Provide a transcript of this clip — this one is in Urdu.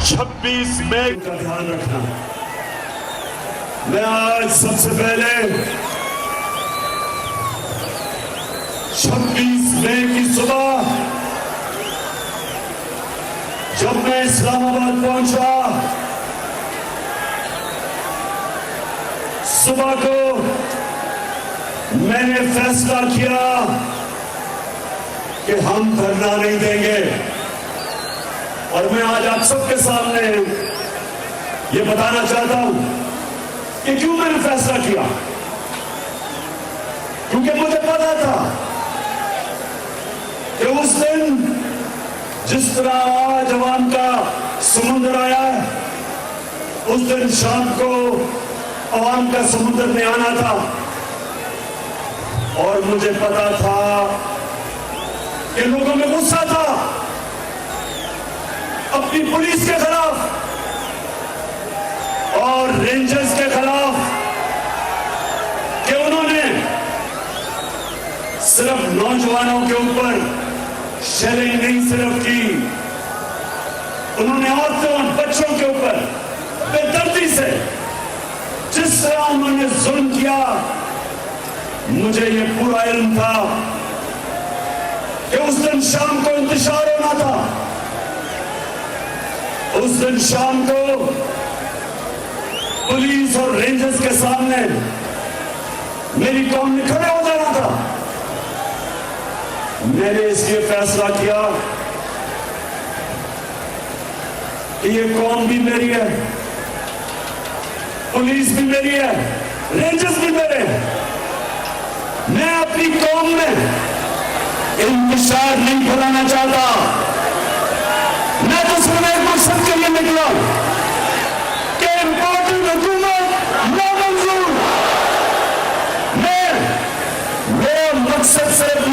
26 مئی کا دھیان رکھنا. میں آج سب سے پہلے 26 مئی کی صبح جب میں اسلام آباد پہنچا، صبح کو میں نے فیصلہ کیا کہ ہم دھرنا نہیں دیں گے. اور میں آج آپ سب کے سامنے یہ بتانا چاہتا ہوں کہ کیوں میں نے فیصلہ کیا. کیونکہ مجھے پتا تھا کہ اس دن جس طرح آج عوام کا سمندر آیا ہے، اس دن شام کو عوام کا سمندر میں آنا تھا. اور مجھے پتا تھا کہ لوگوں میں غصہ تھا اپنی پولیس کے خلاف اور رینجرز کے خلاف، کہ انہوں نے صرف نوجوانوں کے اوپر شیلنگ نہیں صرف کی، انہوں نے عورتوں اور بچوں کے اوپر بے دردی سے جس طرح انہوں نے ظلم کیا. مجھے یہ پورا علم تھا کہ اس دن شام کو انتشار ہونا تھا. اس دن شام کو پولیس اور رینجرز کے سامنے میری قوم نے کھڑے ہو جانا تھا. میں نے اس لیے فیصلہ کیا کہ یہ قوم بھی میری ہے، پولیس بھی میری ہے، رینجرز بھی میرے ہیں. میں اپنی قوم میں انتشار نہیں پھیلانا چاہتا. میں تو صرف ایک مقصد کے لیے نکلا کہ امپورٹنٹ حکومت نہ منظور. میں وہ مقصد صرف